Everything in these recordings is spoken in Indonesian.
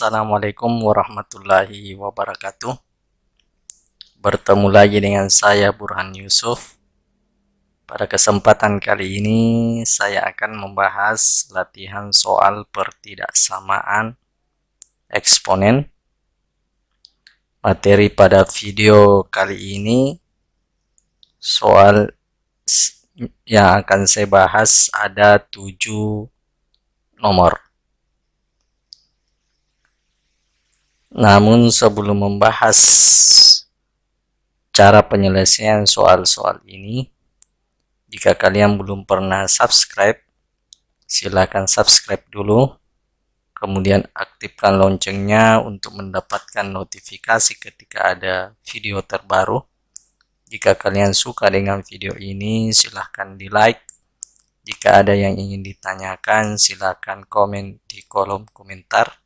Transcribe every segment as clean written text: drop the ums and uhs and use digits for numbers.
Assalamualaikum warahmatullahi wabarakatuh. Bertemu lagi dengan saya Burhan Yusuf. Pada kesempatan kali ini saya akan membahas latihan soal pertidaksamaan eksponen. Materi pada video kali ini soal yang akan saya bahas ada 7 nomor. Namun sebelum membahas cara penyelesaian soal-soal ini, jika kalian belum pernah subscribe, silakan subscribe dulu. Kemudian aktifkan loncengnya untuk mendapatkan notifikasi ketika ada video terbaru. Jika kalian suka dengan video ini, silahkan di like. Jika ada yang ingin ditanyakan, silahkan komen di kolom komentar.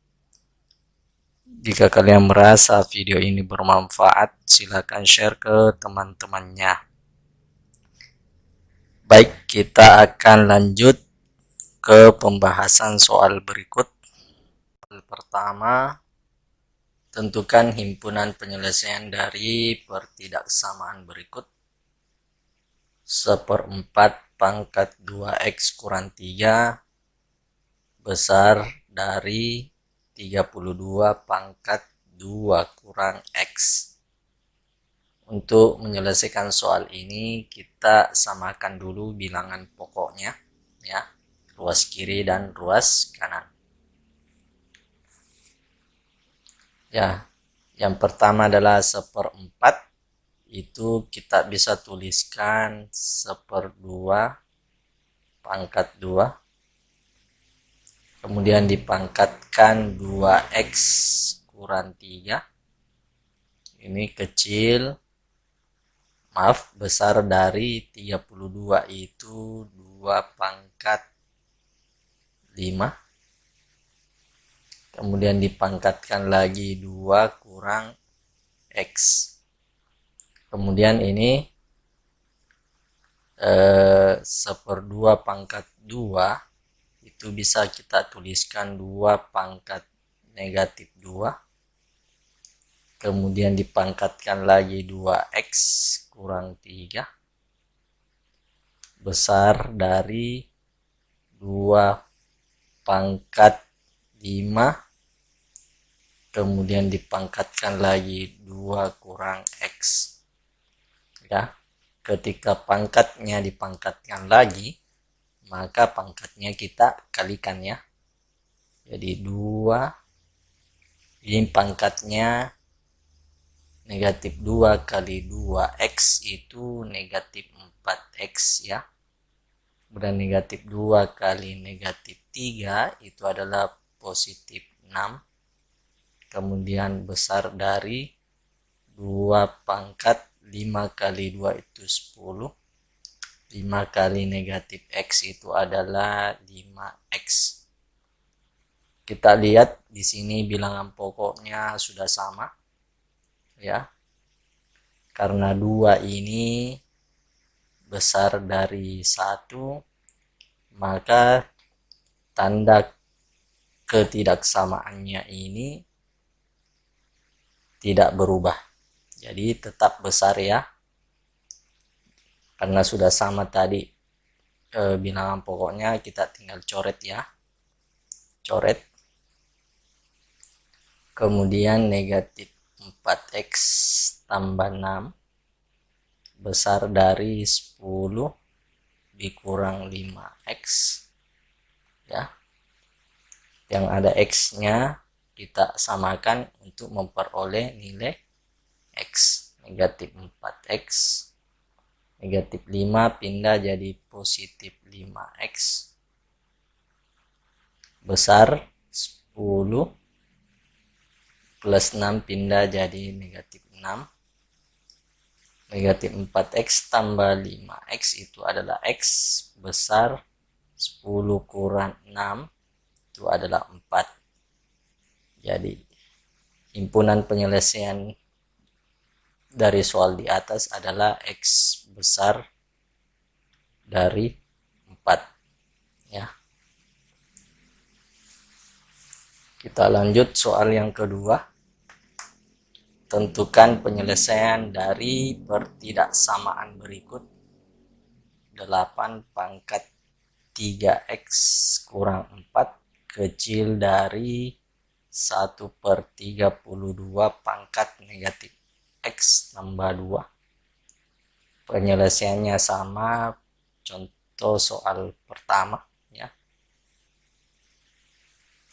Jika kalian merasa video ini bermanfaat, silahkan share ke teman-temannya. Baik, kita akan lanjut ke pembahasan soal berikut. Soal pertama, tentukan himpunan penyelesaian dari pertidaksamaan berikut. 1/4 pangkat 2x kurang 3 besar dari 32 pangkat 2 kurang x. Untuk menyelesaikan soal ini, kita samakan dulu bilangan pokoknya, ya, ruas kiri dan ruas kanan. Ya, yang pertama adalah 1/4, itu kita bisa tuliskan 1/2 pangkat 2, kemudian dipangkatkan 2x kurang 3, ini kecil, maaf, besar dari 32 itu 2 pangkat 5, kemudian dipangkatkan lagi 2 kurang x. Kemudian ini 1/2 pangkat 2 itu bisa kita tuliskan 2 pangkat negatif 2, kemudian dipangkatkan lagi 2x kurang 3 besar dari 2 pangkat 5, kemudian dipangkatkan lagi 2 kurang x. Ya, ketika pangkatnya dipangkatkan lagi, maka pangkatnya kita kalikan, ya. Jadi 2, ini pangkatnya negatif 2 kali 2x itu negatif 4x, ya. Kemudian negatif 2 kali negatif 3 itu adalah positif 6. Kemudian besar dari 2 pangkat 5 kali 2 itu 10. 5 kali negatif x itu adalah 5x. Kita lihat di sini bilangan pokoknya sudah sama, ya. Karena 2 ini besar dari 1, maka tanda ketidaksamaannya ini tidak berubah. Jadi tetap besar, ya. Karena sudah sama tadi bilangan pokoknya, kita tinggal coret, ya. Coret. Kemudian negatif 4x tambah 6 besar dari 10 dikurang 5x, ya. Yang ada x-nya kita samakan untuk memperoleh nilai x. Negatif 4x, negatif 5 pindah jadi positif 5x, besar 10 plus 6 pindah jadi negatif 6, negatif 4x tambah 5x itu adalah x, besar 10 kurang 6 itu adalah 4. Jadi himpunan penyelesaian dari soal di atas adalah x besar dari 4, ya. Kita lanjut soal yang kedua. Tentukan penyelesaian dari pertidaksamaan berikut. 8 pangkat 3x kurang 4 kecil dari 1/32 pangkat negatif x tambah 2. Penyelesaiannya sama contoh soal pertama ya.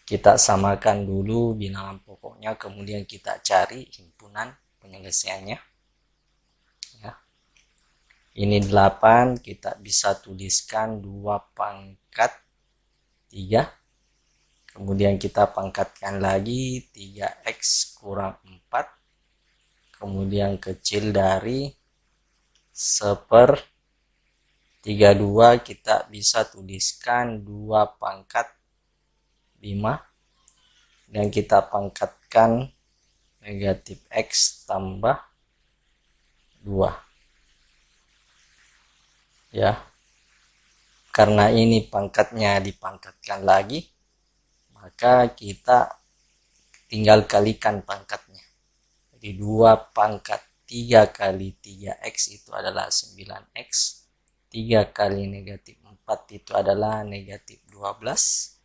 Kita samakan dulu bilangan pokoknya, kemudian kita cari himpunan penyelesaiannya ya. Ini 8, kita bisa tuliskan 2 pangkat 3. Kemudian kita pangkatkan lagi 3x kurang 4. Kemudian kecil dari 1/32, kita bisa tuliskan 2 pangkat 5. Dan kita pangkatkan negatif x tambah 2. Ya. Karena ini pangkatnya dipangkatkan lagi, maka kita tinggal kalikan pangkatnya. Jadi 2 pangkat 3 kali 3x itu adalah 9x. 3 kali negatif 4 itu adalah negatif 12.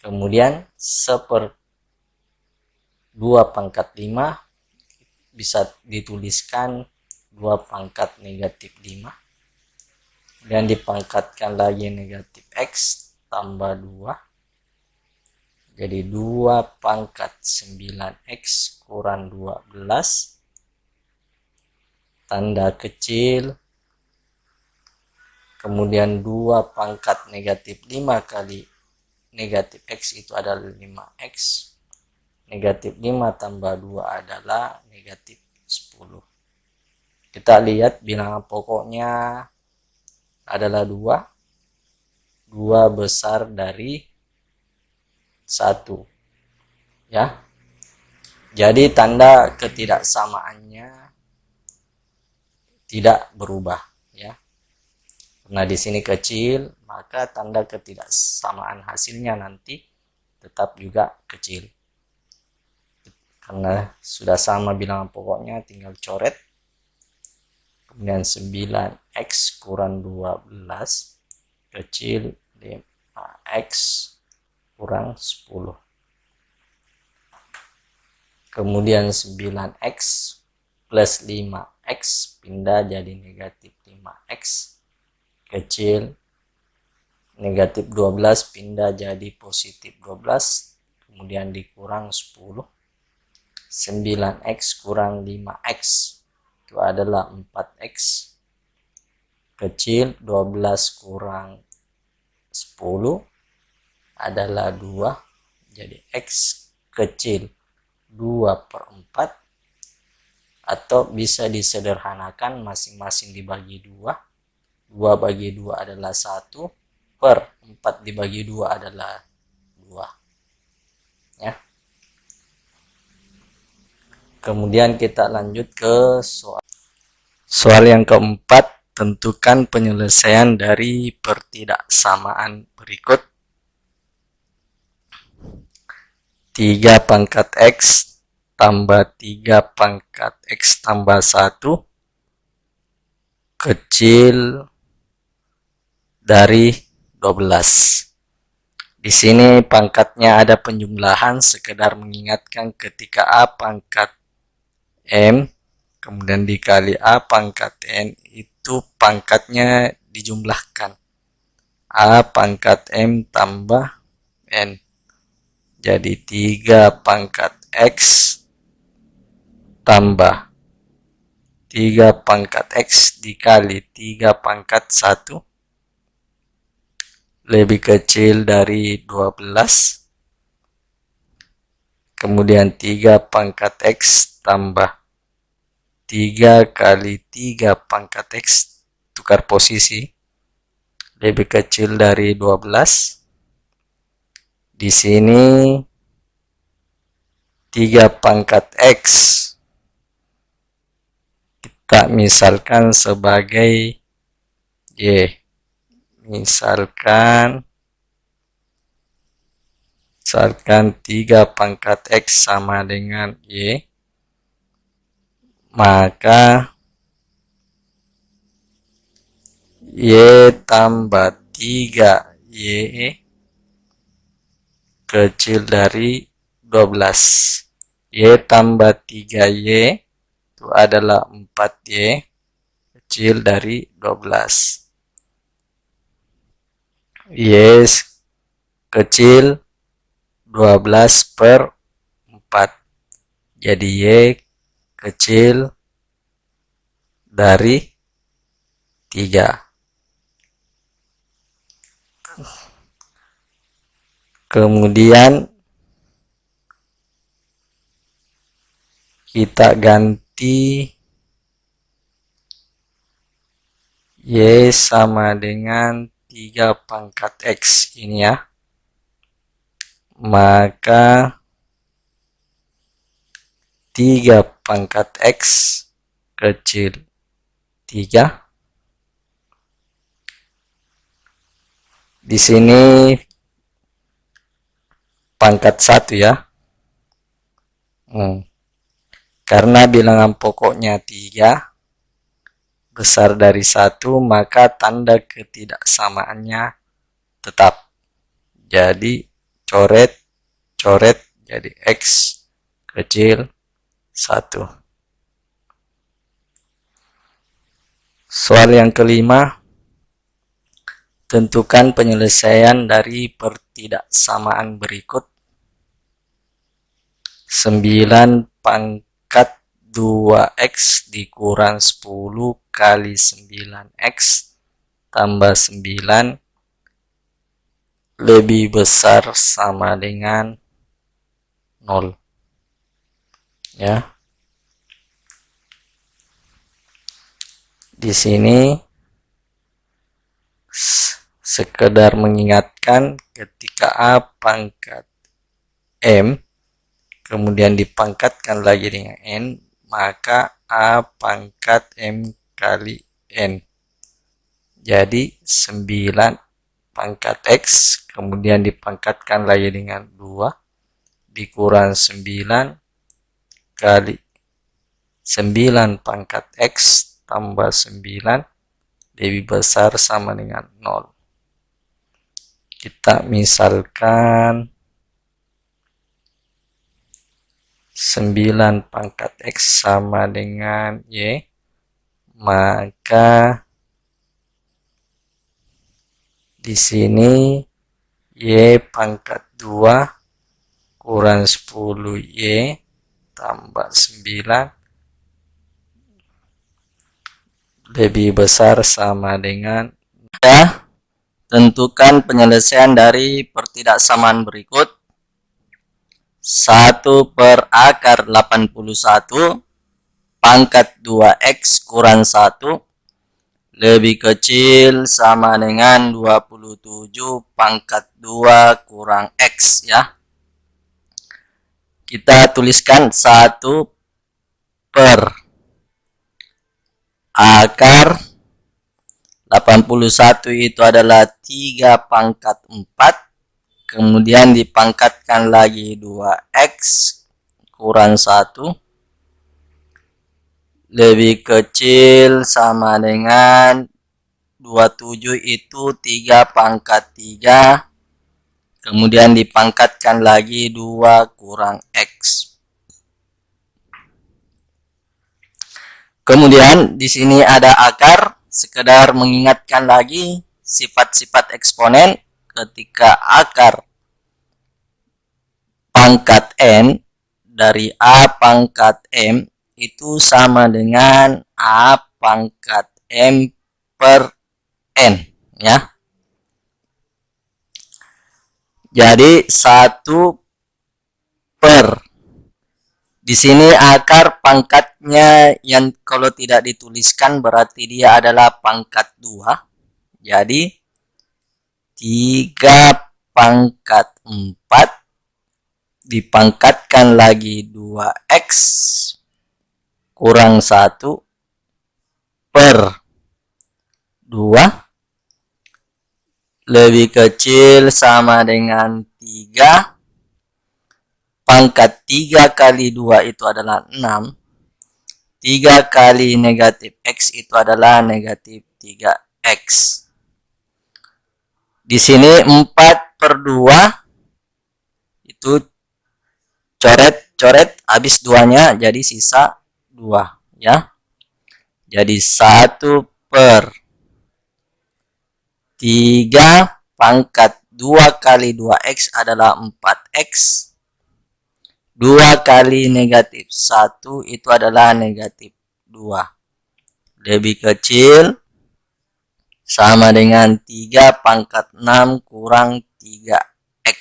Kemudian 1/2 pangkat 5 bisa dituliskan 2 pangkat negatif 5. Dan dipangkatkan lagi negatif x tambah 2. Jadi 2 pangkat 9x kurang 12. Tanda kecil. Kemudian 2 pangkat negatif 5 kali negatif x itu adalah 5x. Negatif 5 tambah 2 adalah negatif 10. Kita lihat bilangan pokoknya adalah 2. 2 besar dari 1. Ya. Jadi tanda ketidaksamaannya tidak berubah ya. Karena di sini kecil, maka tanda ketidaksamaan hasilnya nanti tetap juga kecil. Karena sudah sama bilangan pokoknya, tinggal coret. Kemudian 9x kurang 12 kecil 5x kurang 10. Kemudian 9x plus 5x pindah jadi negatif 5x kecil. Negatif 12 pindah jadi positif 12. Kemudian dikurang 10. 9x kurang 5x itu adalah 4x kecil. 12 kurang 10 adalah 2. Jadi x kecil 2/4, atau bisa disederhanakan masing-masing dibagi 2. 2 bagi 2 adalah 1, per 4 dibagi 2 adalah 2 ya. Kemudian kita lanjut ke soal yang keempat. Tentukan penyelesaian dari pertidaksamaan berikut. 3 pangkat x tambah 3 pangkat x tambah 1 kecil dari 12. Di sini pangkatnya ada penjumlahan, sekedar mengingatkan ketika a pangkat m kemudian dikali a pangkat n itu pangkatnya dijumlahkan. A pangkat m tambah n. Jadi 3 pangkat x tambah 3 pangkat x dikali 3 pangkat 1 lebih kecil dari 12. Kemudian 3 pangkat x tambah 3 kali 3 pangkat x, tukar posisi, lebih kecil dari 12. Di sini 3 pangkat x kita misalkan sebagai y. Misalkan Misalkan 3 pangkat X sama dengan Y, maka Y tambah 3Y kecil dari 12. Y tambah 3Y itu adalah 4Y kecil dari 12. Y kecil 12/4. Jadi Y kecil dari 3. Kemudian kita ganti Y sama dengan 3 pangkat X ini ya. Maka 3 pangkat X kecil 3. Di sini pangkat 1 ya. Karena bilangan pokoknya 3 besar dari 1, maka tanda ketidaksamaannya tetap. Jadi coret jadi X kecil 1. Soal yang kelima, tentukan penyelesaian dari pertidaksamaan berikut. 9 pangkat 2X dikurang 10 kali 9X tambah 9 lebih besar sama dengan 0. Ya. Di sini sekedar mengingatkan ketika A pangkat M kemudian dipangkatkan lagi dengan N, maka A pangkat M kali N. Jadi 9 pangkat X kemudian dipangkatkan lagi dengan 2 dikurang 9 kali 9 pangkat X tambah 9 lebih besar sama dengan 0. Kita misalkan 9 pangkat X sama dengan Y, maka di sini Y pangkat 2 kurang 10Y tambah 9 lebih besar sama dengan ya. Tentukan penyelesaian dari pertidaksamaan berikut. 1/81 pangkat 2X kurang 1 lebih kecil sama dengan 27 pangkat 2 kurang X ya. Kita tuliskan 1 per akar 81 itu adalah 3 pangkat 4. Kemudian dipangkatkan lagi 2X kurang 1 lebih kecil sama dengan 27 itu 3 pangkat 3. Kemudian dipangkatkan lagi 2 kurang X. Kemudian di sini ada akar, sekedar mengingatkan lagi sifat-sifat eksponen. Ketika akar pangkat N dari A pangkat M itu sama dengan A pangkat M per N ya. Jadi 1 per di sini akar pangkatnya yang kalau tidak dituliskan berarti dia adalah pangkat 2. Jadi 3 pangkat 4 dipangkatkan lagi 2X kurang 1 per 2 lebih kecil sama dengan 3 pangkat 3 kali 2 itu adalah 6. 3 kali negatif X itu adalah negatif 3X. Di sini 4/2 itu coret-coret, habis 2-nya jadi sisa 2 ya. Jadi 1/3 pangkat 2 kali 2X adalah 4X. 2 kali negatif 1 itu adalah negatif 2. Lebih kecil sama dengan 3 pangkat 6 kurang 3X.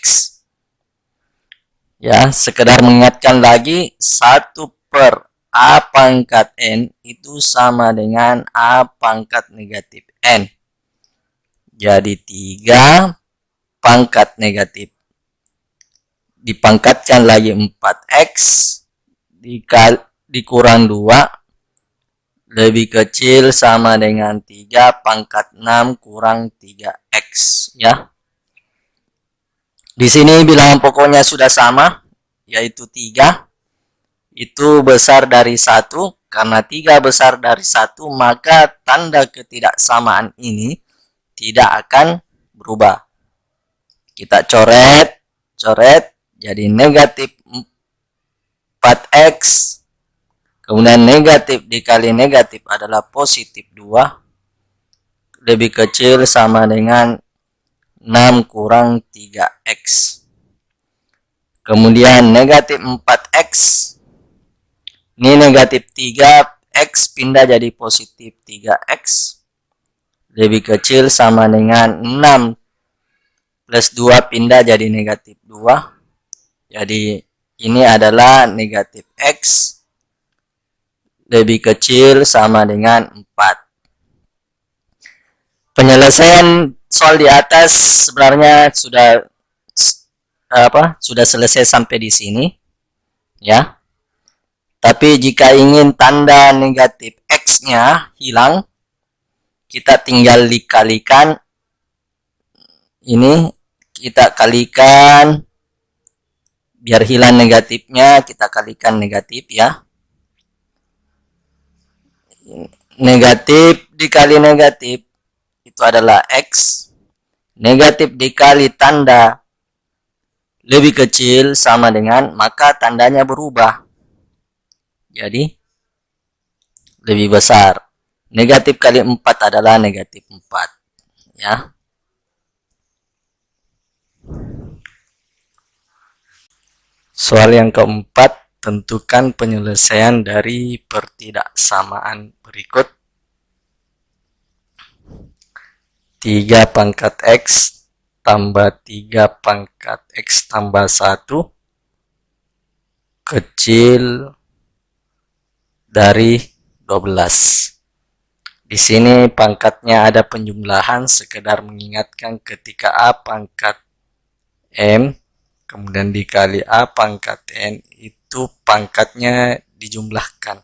Ya, sekedar mengingatkan lagi, 1/A pangkat N itu sama dengan A pangkat negatif N. Jadi 3 pangkat negatif dipangkatkan lagi 4X dikurang 2 lebih kecil sama dengan 3 pangkat 6 kurang 3X ya. Di sini bilangan pokoknya sudah sama, yaitu 3. Itu besar dari 1. Karena 3 besar dari 1, maka tanda ketidaksamaan ini tidak akan berubah. Kita coret, jadi negatif 4X, kemudian negatif dikali negatif adalah positif 2, lebih kecil sama dengan 6 kurang 3X. Kemudian negatif 4X, ini negatif 3X pindah jadi positif 3X, lebih kecil sama dengan 6 plus 2 pindah jadi negatif 2. Jadi ini adalah negatif X lebih kecil sama dengan 4. Penyelesaian soal di atas sebenarnya sudah selesai sampai di sini ya. Tapi jika ingin tanda negatif X-nya hilang, kita tinggal dikalikan. Ini kita kalikan, biar hilang negatifnya kita kalikan negatif ya. Negatif dikali negatif itu adalah X. Negatif dikali tanda lebih kecil sama dengan, maka tandanya berubah. Jadi lebih besar. Negatif kali 4 adalah negatif 4 ya. Soal yang keempat, tentukan penyelesaian dari pertidaksamaan berikut. 3 pangkat X tambah 3 pangkat X tambah 1 kecil dari 12. Di sini pangkatnya ada penjumlahan, sekedar mengingatkan ketika A pangkat M kemudian dikali A pangkat N itu pangkatnya dijumlahkan.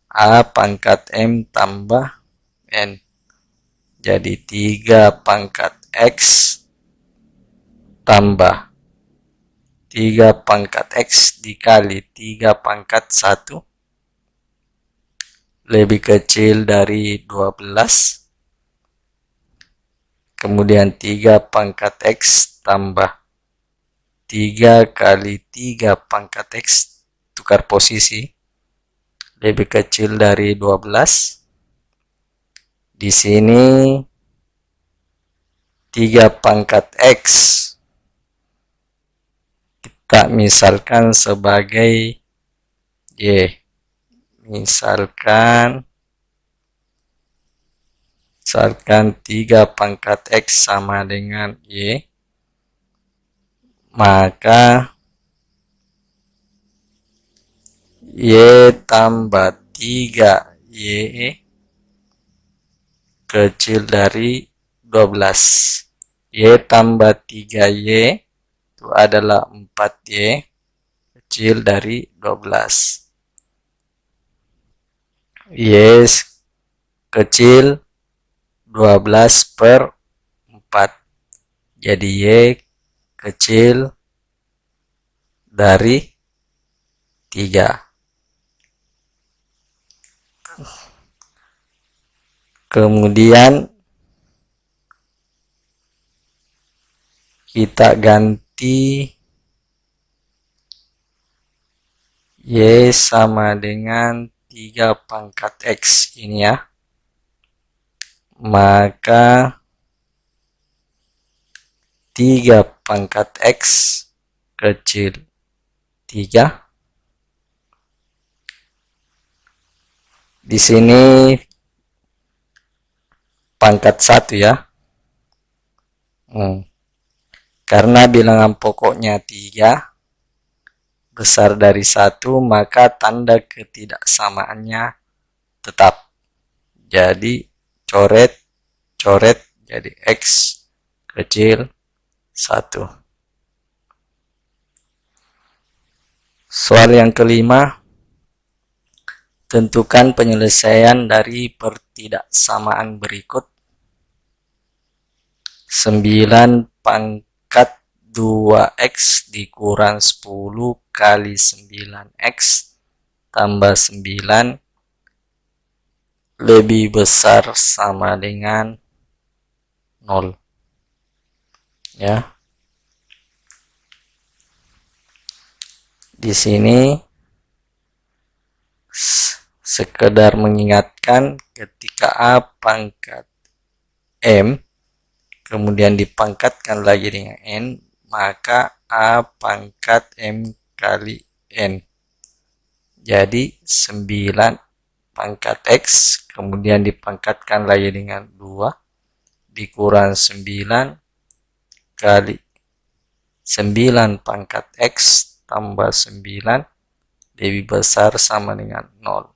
A pangkat M tambah N. Jadi 3 pangkat X tambah 3 pangkat X dikali 3 pangkat 1 lebih kecil dari 12. Kemudian 3 pangkat X tambah 3 kali 3 pangkat X, tukar posisi, lebih kecil dari 12. Di sini 3 pangkat X kita misalkan sebagai Y. Misalkan 3 pangkat X sama dengan Y, maka Y tambah 3Y kecil dari 12. Y tambah 3Y itu adalah 4Y kecil dari 12. Y kecil 12/4. Jadi Y kecil dari 3. Kemudian kita ganti Y sama dengan 3 pangkat X ini ya. Maka 3 pangkat X kecil 3. Di sini pangkat 1 ya. Karena bilangan pokoknya 3 besar dari 1, maka tanda ketidaksamaannya tetap. Jadi coret jadi X kecil 1. Soal yang kelima, tentukan penyelesaian dari pertidaksamaan berikut. 9 pangkat 2X dikurang 10 kali 9X tambah 9 lebih besar sama dengan 0. Ya. Di sini sekedar mengingatkan ketika A pangkat M kemudian dipangkatkan lagi dengan N, maka A pangkat M kali N. Jadi 9 pangkat X kemudian dipangkatkan lagi dengan 2 dikurang 9 kali 9 pangkat X tambah 9 lebih besar sama dengan 0.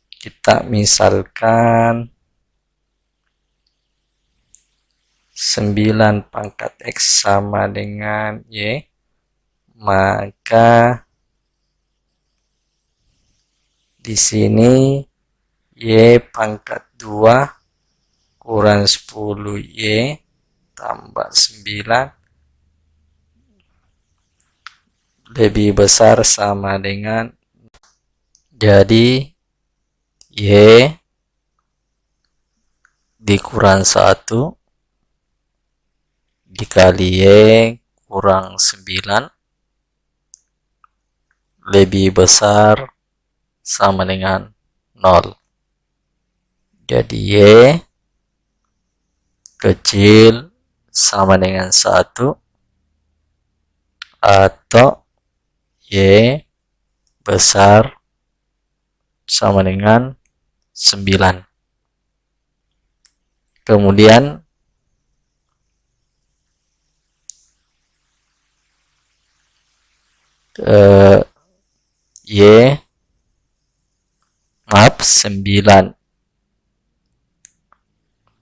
Kita misalkan 9 pangkat X sama dengan Y, maka di sini Y pangkat 2 kurang 10 Y tambah 9 lebih besar sama dengan, jadi Y dikurang 1 dikali Y kurang 9 lebih besar sama dengan 0. Jadi Y kecil sama dengan 1 atau Y besar sama dengan 9. Kemudian Y 9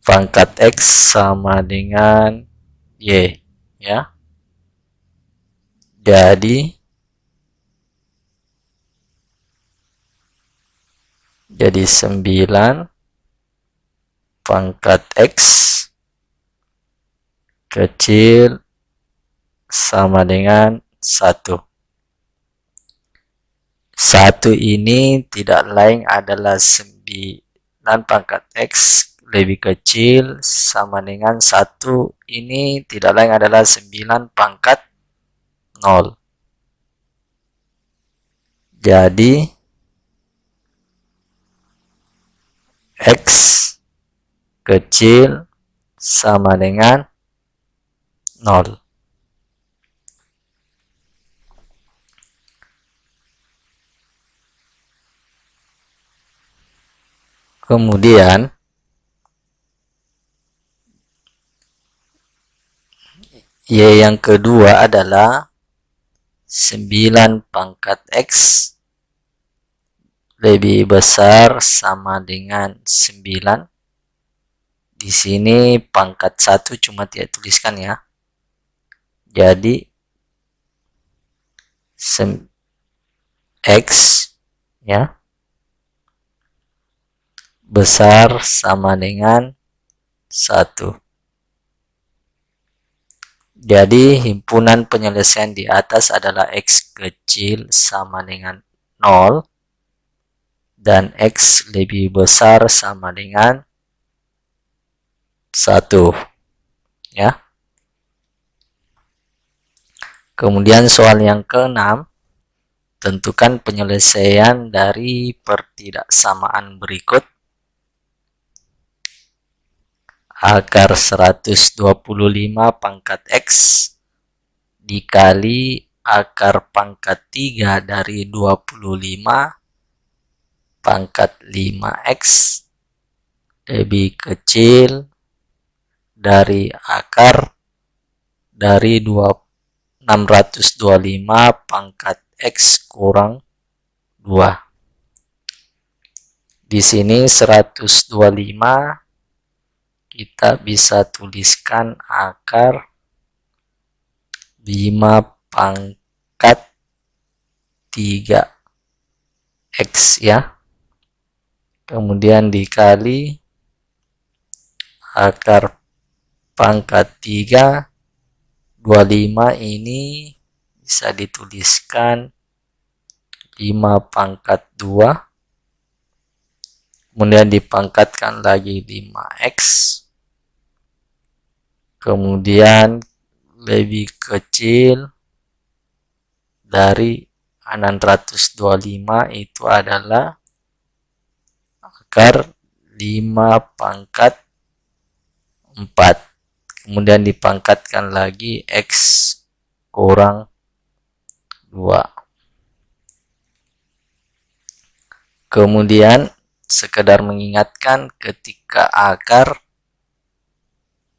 pangkat X sama dengan Y ya. Jadi 9 pangkat X kecil sama dengan 1. 1 ini tidak lain adalah 9 pangkat X lebih kecil sama dengan 1 ini tidak lain adalah 9 pangkat 0. Jadi X kecil sama dengan 0. Kemudian Y yang kedua adalah 9 pangkat X lebih besar sama dengan 9. Di sini pangkat 1 cuma tidak tuliskan ya. Jadi X ya besar sama dengan 1. Jadi himpunan penyelesaian di atas adalah X kecil sama dengan 0 dan X lebih besar sama dengan 1 ya. Kemudian soal yang ke-6, tentukan penyelesaian dari pertidaksamaan berikut. Akar 125 pangkat X dikali akar pangkat 3 dari 25 pangkat 5X lebih kecil dari akar dari 625 pangkat X kurang 2. Di sini 125 kita bisa tuliskan akar 5 pangkat 3X ya. Kemudian dikali akar pangkat 3, 25 ini bisa dituliskan 5 pangkat 2. Kemudian dipangkatkan lagi 5X. Kemudian lebih kecil dari 625 itu adalah akar 5 pangkat 4. Kemudian dipangkatkan lagi X kurang 2. Kemudian sekedar mengingatkan ketika akar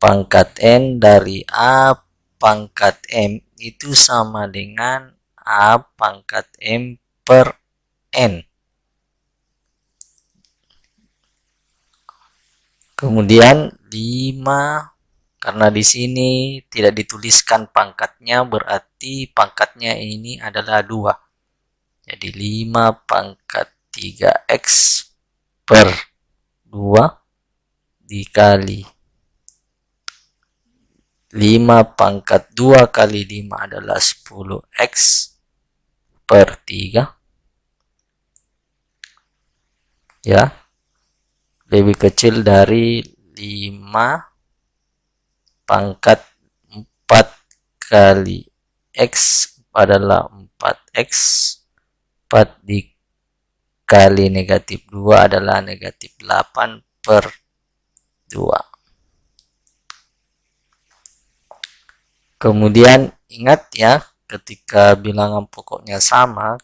pangkat N dari A pangkat M itu sama dengan A pangkat M per N. Kemudian 5, karena di sini tidak dituliskan pangkatnya, berarti pangkatnya ini adalah 2. Jadi 5 pangkat 3X per 2 dikali 5 pangkat 2 kali 5 adalah 10X per 3 ya, lebih kecil dari 5 pangkat 4 kali X adalah 4X, 4 dikali negatif 2 adalah negatif 8 per 2. Kemudian ingat ya, ketika bilangan pokoknya sama,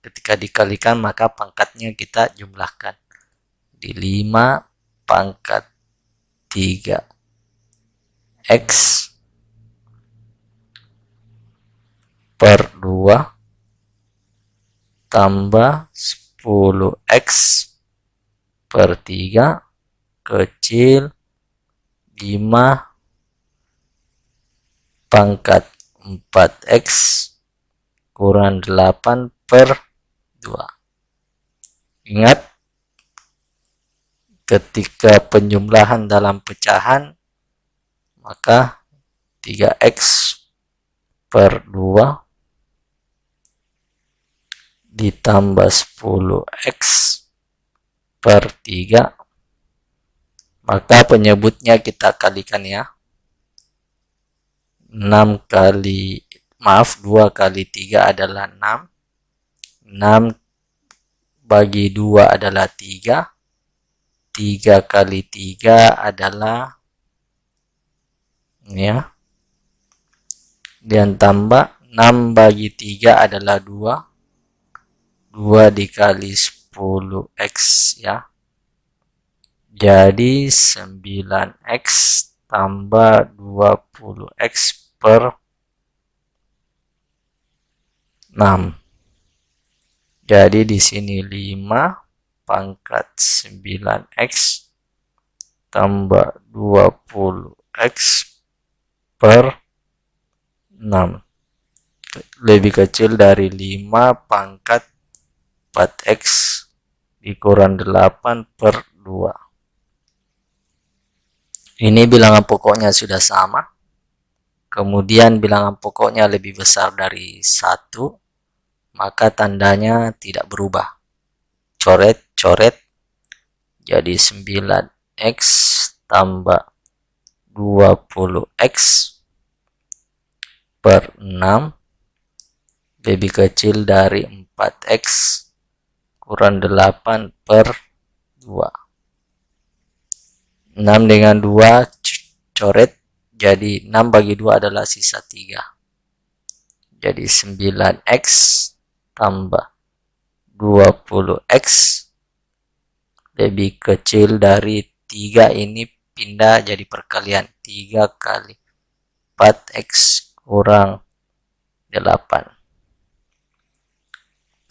ketika dikalikan maka pangkatnya kita jumlahkan. Di 5 pangkat 3X per 2 tambah 10X per 3 kecil 5 pangkat 4X kurang 8 per 2. Ingat, ketika penjumlahan dalam pecahan, maka 3X per 2 ditambah 10X per 3, maka penyebutnya kita kalikan ya. 2 kali 3 adalah 6. 6 bagi 2 adalah 3. 3 kali 3 adalah ya. Dan tambah 6 bagi 3 adalah 2. 2 dikali 10X ya. Jadi 9X tambah 20X per 6. Jadi di sini 5 pangkat 9X tambah 20X per 6 lebih kecil dari 5 pangkat 4X dikurang 8 per 2. Ini bilangan pokoknya sudah sama. kemudian bilangan pokoknya lebih besar dari 1, maka tandanya tidak berubah. Coret-coret, jadi 9x tambah 20x per 6 lebih kecil dari 4x kurang 8 per 2. 6 dengan 2 coret, jadi 6 bagi 2 adalah sisa 3. Jadi 9x tambah 20x lebih kecil dari 3, ini pindah jadi perkalian. 3 kali 4x kurang 8.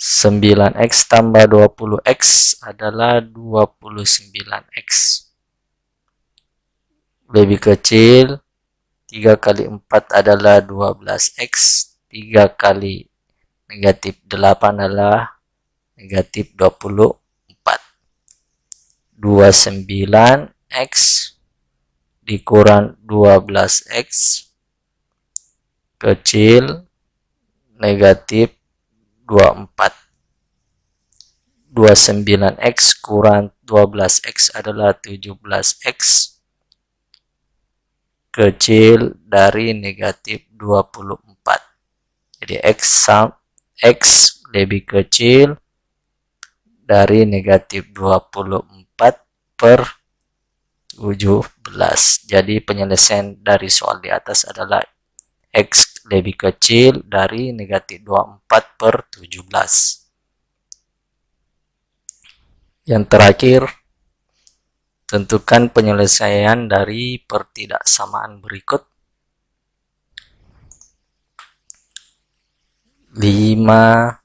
9x tambah 20x adalah 29x. Lebih kecil, 3 kali 4 adalah 12x. 3 kali negatif 8 adalah negatif 24. 29x dikurang 12x kecil negatif 24. 29x kurang 12x adalah 17x kecil dari negatif 24. Jadi x lebih kecil dari negatif 24 per 17. Jadi penyelesaian dari soal di atas adalah x lebih kecil dari negatif 24 per 17. Yang terakhir, tentukan penyelesaian dari pertidaksamaan berikut. 5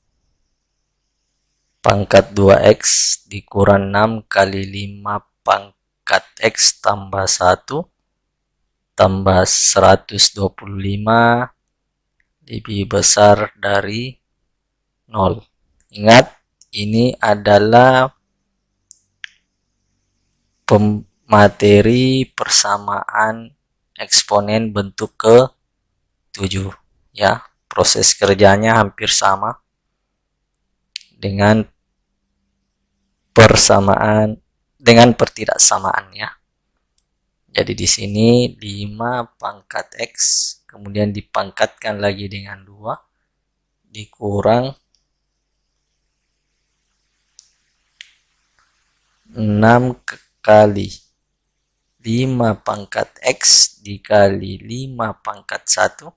pangkat 2x dikurang 6 kali 5 pangkat x tambah 1 tambah 125 lebih besar dari 0. Ingat, ini adalah materi persamaan eksponen bentuk ke-7 ya. Proses kerjanya hampir sama dengan pertidaksamaan ya. Jadi di sini 5 pangkat x kemudian dipangkatkan lagi dengan 2 dikurang 6 kali 5 pangkat x dikali 5 pangkat 1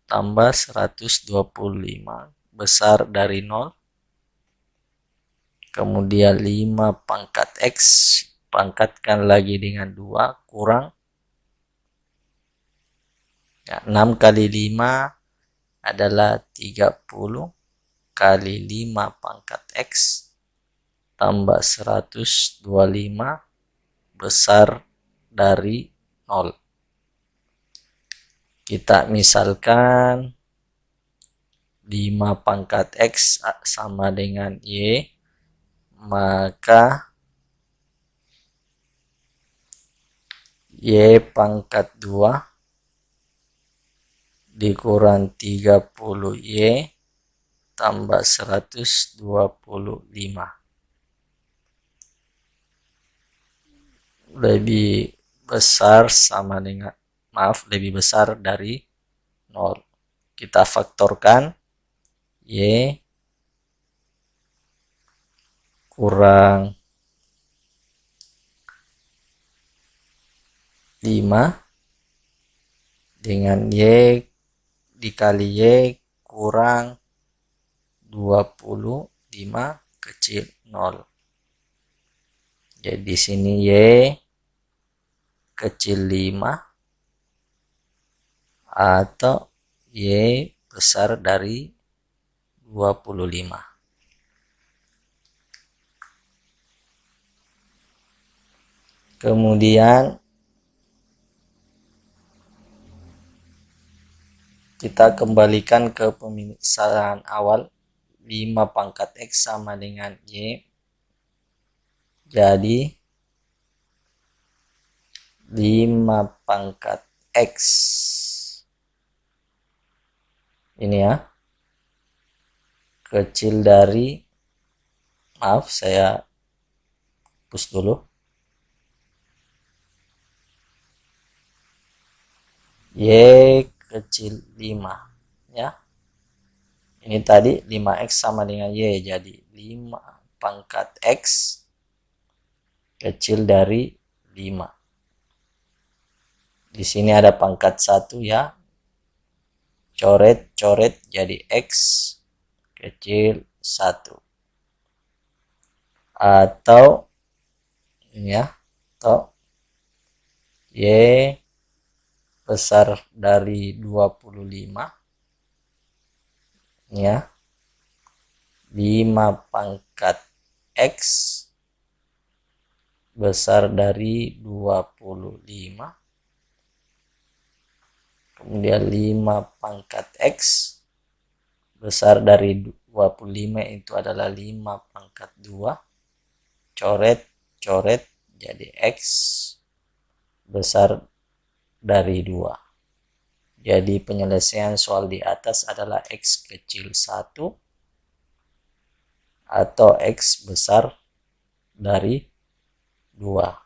tambah 125 besar dari 0. Kemudian 5 pangkat x pangkatkan lagi dengan 2 kurang ya, 6 kali 5 adalah 30 kali 5 pangkat x tambah 125 besar dari 0. Kita misalkan 5 pangkat x sama dengan y, maka y pangkat 2 dikurang 30y tambah 125 lebih besar sama dengan lebih besar dari 0. Kita faktorkan y kurang 5 dengan y dikali y kurang 25 kecil 0. Jadi di sini y kecil 5 atau y besar dari 25. Kemudian kita kembalikan ke pemisahan awal. 5 pangkat x sama dengan y. Jadi 5 pangkat x ini ya, kecil dari, maaf saya hapus dulu, Y kecil 5 ya. Ini tadi 5x sama dengan Y, jadi 5 pangkat X kecil dari 5. Di sini ada pangkat 1 ya. Coret-coret jadi X kecil 1. Atau ini ya, atau Y besar dari 25 ya, 5 pangkat X besar dari 25, kemudian 5 pangkat X besar dari 25 itu adalah 5 pangkat 2, coret-coret jadi X besar dari 2. Jadi penyelesaian soal di atas adalah X kecil 1 atau X besar dari 2.